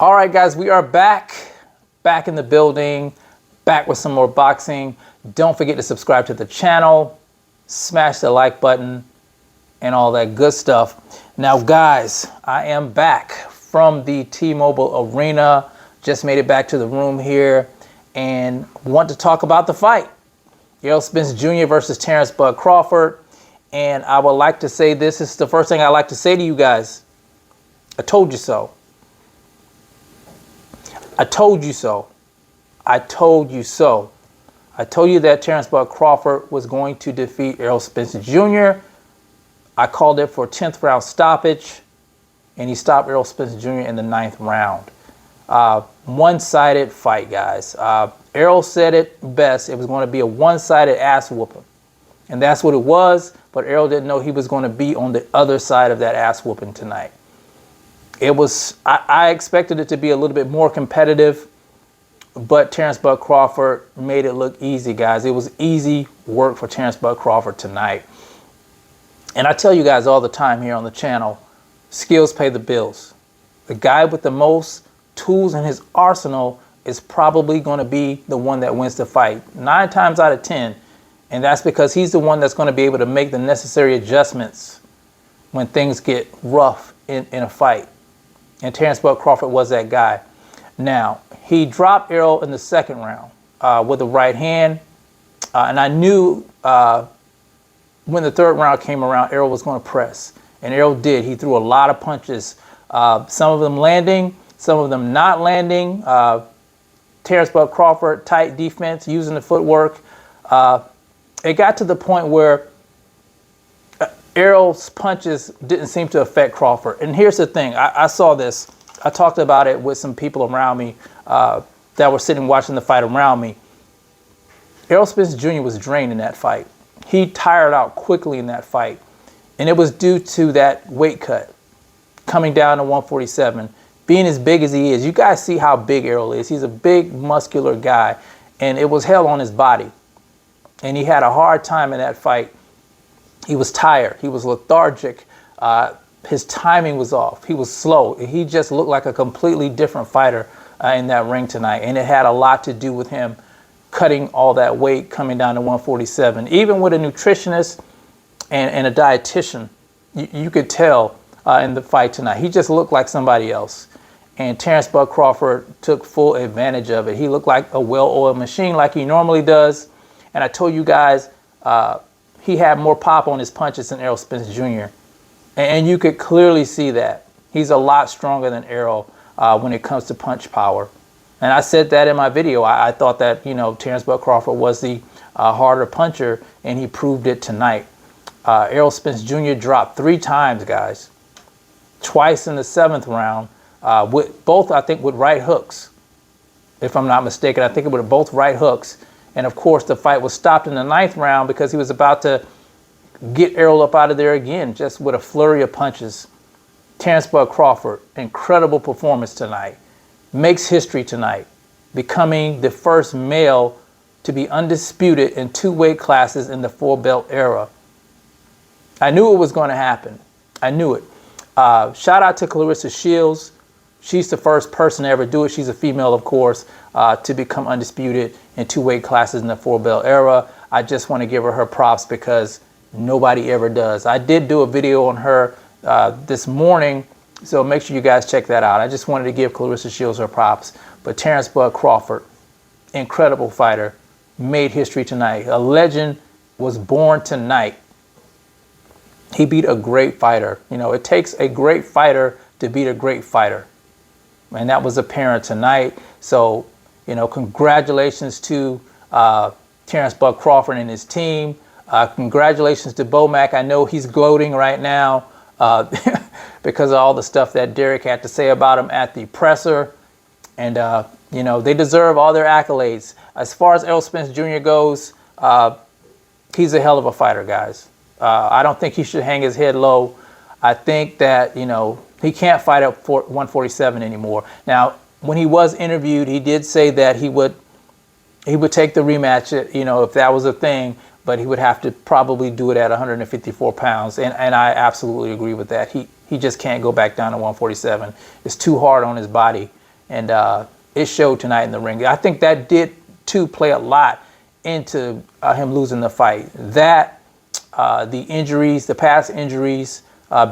All right, guys, we are back in the building, back with some more boxing. Don't forget to subscribe to the channel, smash the like button, and all that good stuff. Now, guys, I am back from the T-Mobile Arena. Just made it back to the room here and want to talk about the fight. Errol Spence Jr. versus Terence Crawford. And I would like to say this is the first thing I like to say to you guys. I told you so. I told you so. I told you so. I told you that Terence Crawford was going to defeat Errol Spence Jr. I called it for 10th round stoppage, and he stopped Errol Spence Jr. in the 9th round. One-sided fight, guys. Errol said it best. It was going to be a one-sided ass whooping. And that's what it was, but Errol didn't know he was going to be on the other side of that ass whooping tonight. It was, I expected it to be a little bit more competitive, but Terence Crawford made it look easy, guys. It was easy work for Terence Crawford tonight. And I tell you guys all the time here on the channel, skills pay the bills. The guy with the most tools in his arsenal is probably going to be the one that wins the fight 9 times out of 10. And that's because he's the one that's going to be able to make the necessary adjustments when things get rough in a fight. And Terence Crawford was that guy. Now, he dropped Errol in the 2nd round with the right hand. And I knew when the 3rd round came around, Errol was going to press. And Errol did. He threw a lot of punches, some of them landing, some of them not landing. Terence Crawford, tight defense, using the footwork. It got to the point where Errol's punches didn't seem to affect Crawford. And here's the thing. I saw this. I talked about it with some people around me that were sitting watching the fight around me. Errol Spence Jr. was drained in that fight. He tired out quickly in that fight. And it was due to that weight cut coming down to 147. Being as big as he is. You guys see how big Errol is. He's a big, muscular guy. And it was hell on his body. And he had a hard time in that fight. He was tired. He was lethargic. His timing was off. He was slow. He just looked like a completely different fighter in that ring tonight. And it had a lot to do with him cutting all that weight, coming down to 147. Even with a nutritionist and a dietitian, you could tell in the fight tonight. He just looked like somebody else. And Terence Crawford took full advantage of it. He looked like a well-oiled machine like he normally does. And I told you guys, he had more pop on his punches than Errol Spence Jr. And you could clearly see that. He's a lot stronger than Errol when it comes to punch power. And I said that in my video. I thought that, you know, Terence Crawford was the harder puncher, and he proved it tonight. Errol Spence Jr. dropped 3 times, guys. Twice in the 7th round, with both, I think, with right hooks. If I'm not mistaken, I think it was both right hooks. And of course, the fight was stopped in the 9th round because he was about to get Errol up out of there again, just with a flurry of punches. Terence Crawford, incredible performance tonight. Makes history tonight, becoming the first male to be undisputed in 2 weight classes in the 4-belt era. I knew it was going to happen. I knew it. Shout out to Clarissa Shields. She's the first person to ever do it. She's a female, of course, to become undisputed in 2 weight classes in the 4-belt era. I just want to give her props because nobody ever does. I did do a video on her this morning, so make sure you guys check that out. I just wanted to give Clarissa Shields her props. But Terence Crawford, incredible fighter, made history tonight. A legend was born tonight. He beat a great fighter. You know, it takes a great fighter to beat a great fighter. And that was apparent tonight. So, you know, congratulations to Terence Crawford and his team. Congratulations to Bomac. I know he's gloating right now because of all the stuff that Derek had to say about him at the presser. And, you know, they deserve all their accolades. As far as Errol Spence Jr. goes, he's a hell of a fighter, guys. I don't think he should hang his head low. I think that, you know, he can't fight up 147 anymore. Now, when he was interviewed, he did say that he would take the rematch, you know, if that was a thing, but he would have to probably do it at 154 pounds. And I absolutely agree with that. He just can't go back down to 147. It's too hard on his body. and it showed tonight in the ring. I think that did too play a lot into him losing the fight. That the injuries, the past injuries,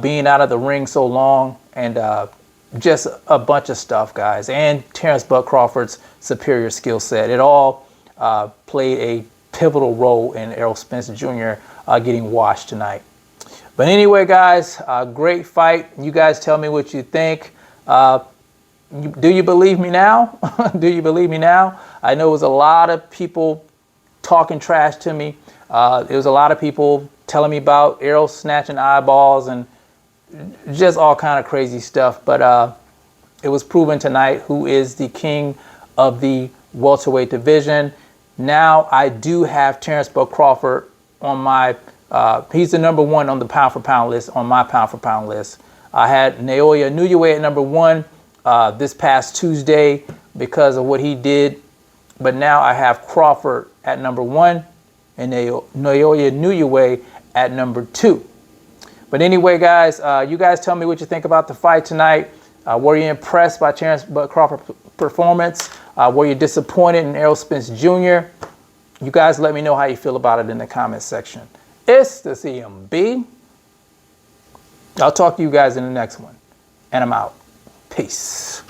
being out of the ring so long, and just a bunch of stuff, guys. And Terence Bud Crawford's superior skill set. It all played a pivotal role in Errol Spence Jr. Getting washed tonight. But anyway, guys, great fight. You guys tell me what you think. Do you believe me now? Do you believe me now? I know it was a lot of people talking trash to me. There was a lot of people telling me about Errol snatching eyeballs and just all kind of crazy stuff. But it was proven tonight who is the king of the welterweight division. Now I do have Terence Bud Crawford on my, he's the number one on the pound for pound list, on my pound for pound list. I had Naoya Inoue at number one this past Tuesday because of what he did. But now I have Crawford at number one and Naoya Inoue at number two. But anyway, guys, you guys tell me what you think about the fight tonight. Were you impressed by Terence Bud Crawford's performance? Were you disappointed in Errol Spence Jr.? You guys let me know how you feel about it in the comment section. It's the CMB. I'll talk to you guys in the next one. And I'm out. Peace.